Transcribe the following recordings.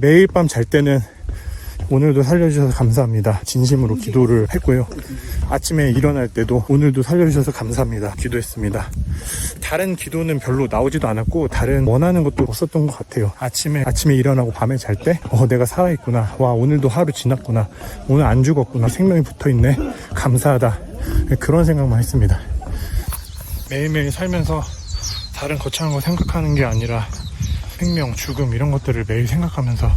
매일 밤 잘 때는 오늘도 살려주셔서 감사합니다 진심으로 기도를 했고요. 아침에 일어날 때도 오늘도 살려주셔서 감사합니다 기도했습니다. 다른 기도는 별로 나오지도 않았고 다른 원하는 것도 없었던 것 같아요. 아침에 일어나고 밤에 잘 때 내가 살아있구나, 와 오늘도 하루 지났구나, 오늘 안 죽었구나, 생명이 붙어있네, 감사하다, 그런 생각만 했습니다. 매일매일 살면서 다른 거창한 거 생각하는 게 아니라 생명, 죽음 이런 것들을 매일 생각하면서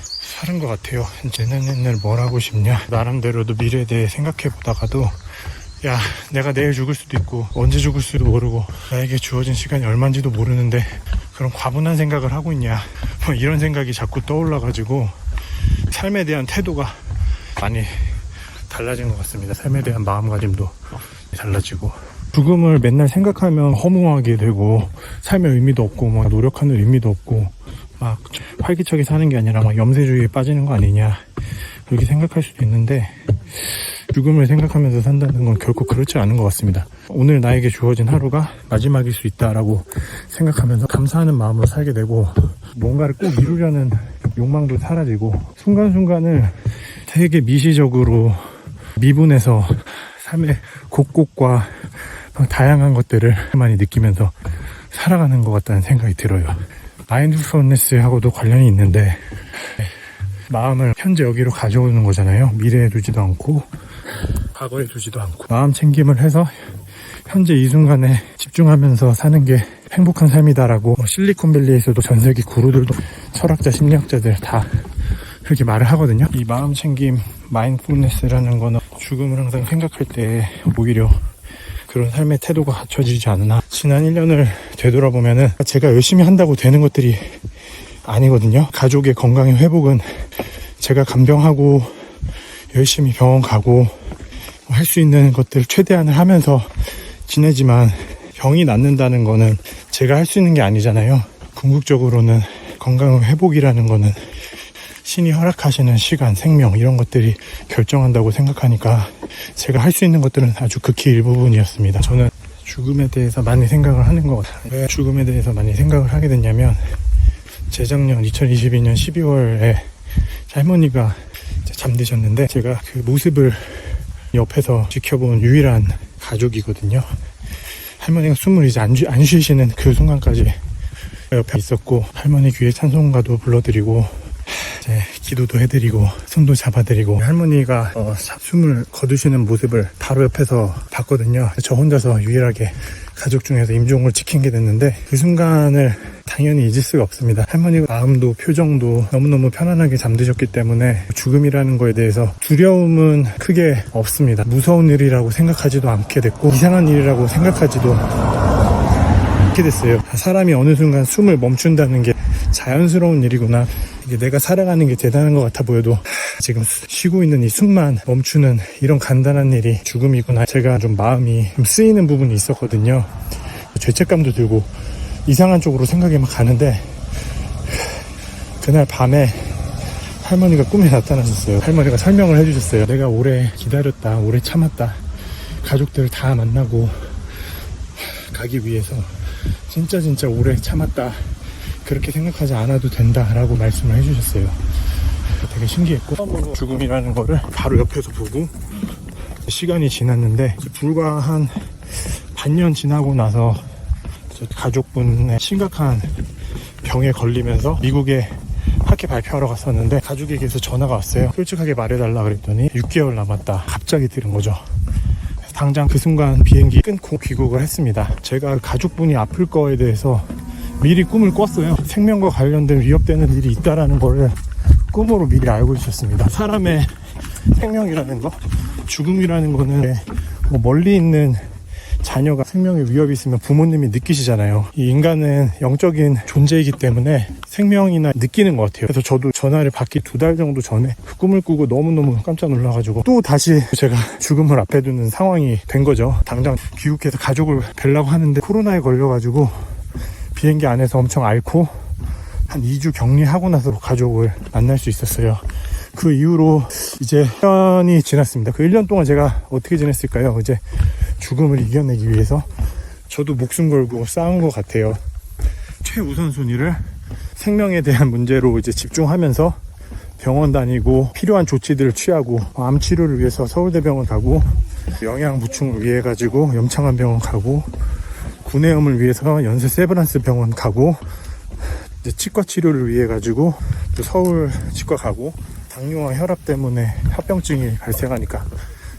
사는 것 같아요. 이제는 뭘 하고 싶냐, 나름대로도 미래에 대해 생각해 보다가도 야, 내가 내일 죽을 수도 있고 언제 죽을 수도 모르고 나에게 주어진 시간이 얼마인지도 모르는데 그런 과분한 생각을 하고 있냐, 뭐 이런 생각이 자꾸 떠올라가지고 삶에 대한 태도가 많이 달라진 것 같습니다. 삶에 대한 마음가짐도 달라지고, 죽음을 맨날 생각하면 허무하게 되고 삶의 의미도 없고 막 노력하는 의미도 없고 막 활기차게 사는 게 아니라 막 염세주의에 빠지는 거 아니냐, 그렇게 생각할 수도 있는데 죽음을 생각하면서 산다는 건 결코 그렇지 않은 것 같습니다. 오늘 나에게 주어진 하루가 마지막일 수 있다라고 생각하면서 감사하는 마음으로 살게 되고, 뭔가를 꼭 이루려는 욕망도 사라지고, 순간순간을 되게 미시적으로 미분해서 삶의 곳곳과 다양한 것들을 많이 느끼면서 살아가는 것 같다는 생각이 들어요. 마인드풀니스하고도 관련이 있는데, 마음을 현재 여기로 가져오는 거잖아요. 미래에 두지도 않고 과거에 두지도 않고 마음 챙김을 해서 현재 이 순간에 집중하면서 사는 게 행복한 삶이다라고 실리콘밸리에서도 전세계 구루들도 철학자, 심리학자들 다 그렇게 말을 하거든요. 이 마음 챙김, 마인드풀니스라는 거는 죽음을 항상 생각할 때 오히려 그런 삶의 태도가 갖춰지지 않나. 지난 1년을 되돌아보면은 제가 열심히 한다고 되는 것들이 아니거든요. 가족의 건강의 회복은 제가 간병하고 열심히 병원 가고 할 수 있는 것들 최대한을 하면서 지내지만, 병이 낫는다는 거는 제가 할 수 있는 게 아니잖아요. 궁극적으로는 건강 회복이라는 거는 신이 허락하시는 시간, 생명 이런 것들이 결정한다고 생각하니까 제가 할 수 있는 것들은 아주 극히 일부분이었습니다. 저는 죽음에 대해서 많이 생각을 하는 것 같아요. 왜 죽음에 대해서 많이 생각을 하게 됐냐면, 재작년 2022년 12월에 할머니가 잠드셨는데 제가 그 모습을 옆에서 지켜본 유일한 가족이거든요. 할머니가 숨을 이제 안 쉬시는 그 순간까지 옆에 있었고, 할머니 귀에 찬송가도 불러드리고 이제 기도도 해드리고 손도 잡아드리고, 할머니가 숨을 거두시는 모습을 바로 옆에서 봤거든요. 저 혼자서 유일하게 가족 중에서 임종을 지킨 게 됐는데, 그 순간을 당연히 잊을 수가 없습니다. 할머니가 마음도 표정도 너무너무 편안하게 잠드셨기 때문에 죽음이라는 거에 대해서 두려움은 크게 없습니다. 무서운 일이라고 생각하지도 않게 됐고, 이상한 일이라고 생각하지도 않게 됐어요. 사람이 어느 순간 숨을 멈춘다는 게 자연스러운 일이구나, 이게 내가 살아가는 게 대단한 것 같아 보여도 지금 쉬고 있는 이 숨만 멈추는 이런 간단한 일이 죽음이구나. 제가 좀 마음이 좀 쓰이는 부분이 있었거든요. 죄책감도 들고 이상한 쪽으로 생각이 막 가는데, 그날 밤에 할머니가 꿈에 나타나셨어요. 할머니가 설명을 해주셨어요. 내가 오래 기다렸다, 오래 참았다, 가족들 다 만나고 가기 위해서 진짜 오래 참았다, 그렇게 생각하지 않아도 된다라고 말씀을 해주셨어요. 되게 신기했고, 처음으로 죽음이라는 거를 바로 옆에서 보고, 시간이 지났는데 불과 한 반년 지나고 나서 가족분의 심각한 병에 걸리면서 미국에 학회 발표하러 갔었는데, 가족에게서 전화가 왔어요. 솔직하게 말해달라 그랬더니 6개월 남았다. 갑자기 들은 거죠. 당장 그 순간 비행기 끊고 귀국을 했습니다. 제가 가족분이 아플 거에 대해서 미리 꿈을 꿨어요. 생명과 관련된 위협되는 일이 있다라는 거를 꿈으로 미리 알고 있었습니다. 사람의 생명이라는 거, 죽음이라는 거는 뭐 멀리 있는 자녀가 생명에 위협이 있으면 부모님이 느끼시잖아요. 이 인간은 영적인 존재이기 때문에 생명이나 느끼는 것 같아요. 그래서 저도 전화를 받기 2달 정도 전에 그 꿈을 꾸고 너무너무 깜짝 놀라가지고 또 다시 제가 죽음을 앞에 두는 상황이 된 거죠. 당장 귀국해서 가족을 뵈려고 하는데 코로나에 걸려가지고 비행기 안에서 엄청 앓고 한 2주 격리하고 나서 가족을 만날 수 있었어요. 그 이후로 이제 1년이 지났습니다. 그 1년 동안 제가 어떻게 지냈을까요? 이제 죽음을 이겨내기 위해서 저도 목숨 걸고 싸운 것 같아요. 최우선순위를 생명에 대한 문제로 이제 집중하면서 병원 다니고 필요한 조치들을 취하고 암 치료를 위해서 서울대병원 가고 영양 보충을 위해 가지고 염창완 병원 가고 구내염을 위해서 연세 세브란스 병원 가고 이제 치과 치료를 위해 가지고 또 서울 치과 가고 당뇨와 혈압 때문에 합병증이 발생하니까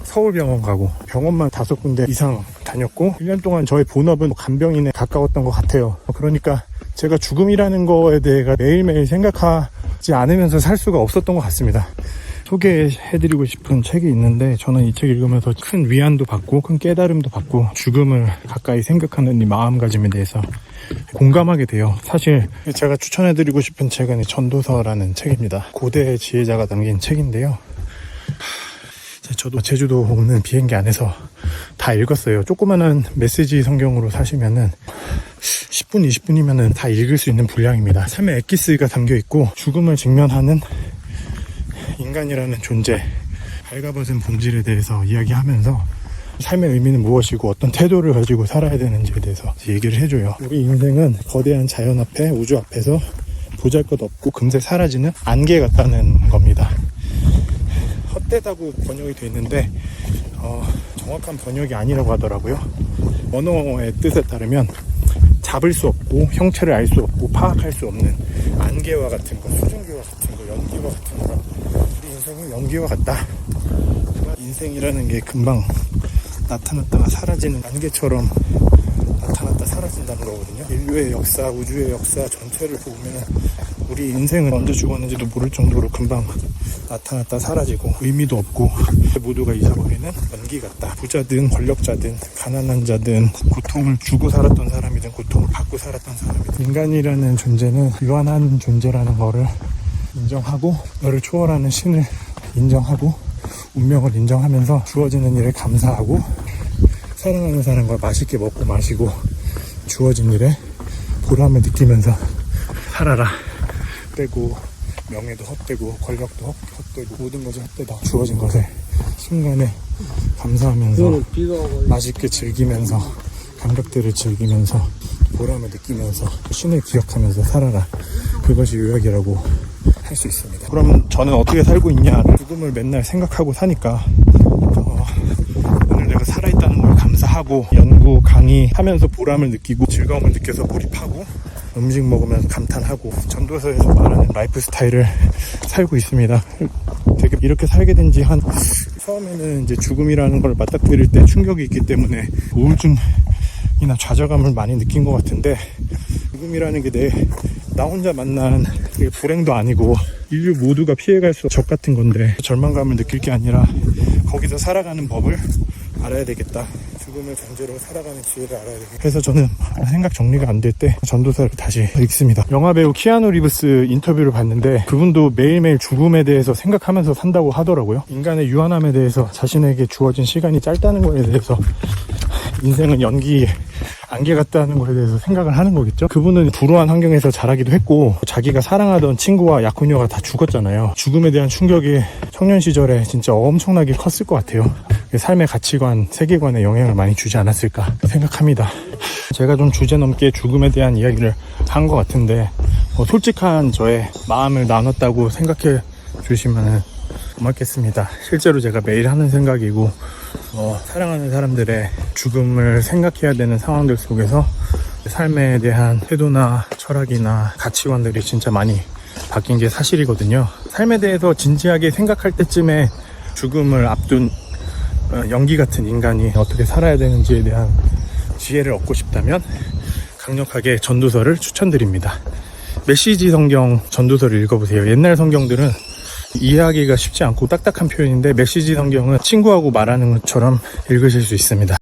서울병원 가고 병원만 5군데 이상 다녔고 1년 동안 저의 본업은 간병인에 가까웠던 것 같아요. 그러니까 제가 죽음이라는 거에 대해 매일매일 생각하지 않으면서 살 수가 없었던 것 같습니다. 소개해드리고 싶은 책이 있는데 저는 이 책 읽으면서 큰 위안도 받고 큰 깨달음도 받고 죽음을 가까이 생각하는 이 마음가짐에 대해서 공감하게 돼요. 사실 제가 추천해드리고 싶은 책은 전도서라는 책입니다. 고대의 지혜자가 남긴 책인데요. 저도 제주도 오는 비행기 안에서 다 읽었어요. 조그마한 메시지 성경으로 사시면은 10분, 20분이면은 다 읽을 수 있는 분량입니다. 삶의 엑기스가 담겨 있고 죽음을 직면하는 인간이라는 존재, 발가벗은 본질에 대해서 이야기하면서 삶의 의미는 무엇이고 어떤 태도를 가지고 살아야 되는지에 대해서 얘기를 해줘요. 우리 인생은 거대한 자연 앞에, 우주 앞에서 보잘것없고 금세 사라지는 안개 같다는 겁니다. 헛되다고 번역이 되어 있는데 정확한 번역이 아니라고 하더라고요. 언어의 뜻에 따르면 잡을 수 없고 형체를 알 수 없고 파악할 수 없는 안개와 같은 거, 수증기와 같은 거, 연기와 같은 거. 우리 인생은 연기와 같다. 인생이라는 게 금방 나타났다가 사라지는 안개처럼 나타났다 사라진다는 거거든요. 인류의 역사, 우주의 역사 전체를 보면 우리 인생은 언제 죽었는지도 모를 정도로 금방 나타났다 사라지고 의미도 없고 모두가 잊어버리는 연기 같다. 부자든 권력자든 가난한 자든 고통을 주고 살았던 사람이든 고통을 받고 살았던 사람이든 인간이라는 존재는 유한한 존재라는 거를 인정하고 너를 초월하는 신을 인정하고 운명을 인정하면서 주어지는 일에 감사하고 사랑하는 사람과 맛있게 먹고 마시고 주어진 일에 보람을 느끼면서 살아라. 헛되고 명예도 헛되고 권력도 헛되고 모든 것이 헛되다. 주어진 것에 순간에 감사하면서 맛있게 즐기면서 감각들을 즐기면서 보람을 느끼면서 신을 기억하면서 살아라. 그것이 요약이라고 할 수 있습니다. 그러면 저는 어떻게 살고 있냐? 죽음을 맨날 생각하고 사니까 오늘 내가 살아있다는 걸 감사하고 연구 강의하면서 보람을 느끼고 즐거움을 느껴서 몰입하고 음식 먹으면서 감탄하고 전도서에서 말하는 라이프 스타일을 살고 있습니다. 되게 이렇게 살게 된 지 처음에는 이제 죽음이라는 걸 맞닥뜨릴 때 충격이 있기 때문에 우울증이나 좌절감을 많이 느낀 것 같은데 죽음이라는 게 나 혼자 만난 불행도 아니고 인류 모두가 피해갈 수 적 같은 건데 절망감을 느낄 게 아니라 거기서 살아가는 법을 알아야 되겠다. 죽음을 전제로 살아가는 지혜를 알아야 되겠다. 그래서 저는 생각 정리가 안 될 때 전도서를 다시 읽습니다. 영화배우 키아누 리브스 인터뷰를 봤는데 그분도 매일매일 죽음에 대해서 생각하면서 산다고 하더라고요. 인간의 유한함에 대해서 자신에게 주어진 시간이 짧다는 거에 대해서 인생은 연기 안개 같다는 거에 대해서 생각을 하는 거겠죠. 그분은 불우한 환경에서 자라기도 했고 자기가 사랑하던 친구와 약혼녀가 다 죽었잖아요. 죽음에 대한 충격이 청년 시절에 진짜 엄청나게 컸을 것 같아요. 삶의 가치관, 세계관에 영향을 많이 주지 않았을까 생각합니다. 제가 좀 주제넘게 죽음에 대한 이야기를 한 것 같은데 솔직한 저의 마음을 나눴다고 생각해 주시면 고맙겠습니다. 실제로 제가 매일 하는 생각이고 사랑하는 사람들의 죽음을 생각해야 되는 상황들 속에서 삶에 대한 태도나 철학이나 가치관들이 진짜 많이 바뀐 게 사실이거든요. 삶에 대해서 진지하게 생각할 때쯤에 죽음을 앞둔 연기 같은 인간이 어떻게 살아야 되는지에 대한 지혜를 얻고 싶다면 강력하게 전도서를 추천드립니다. 메시지 성경 전도서를 읽어보세요. 옛날 성경들은 이해하기가 쉽지 않고 딱딱한 표현인데 메시지 성경은 친구하고 말하는 것처럼 읽으실 수 있습니다.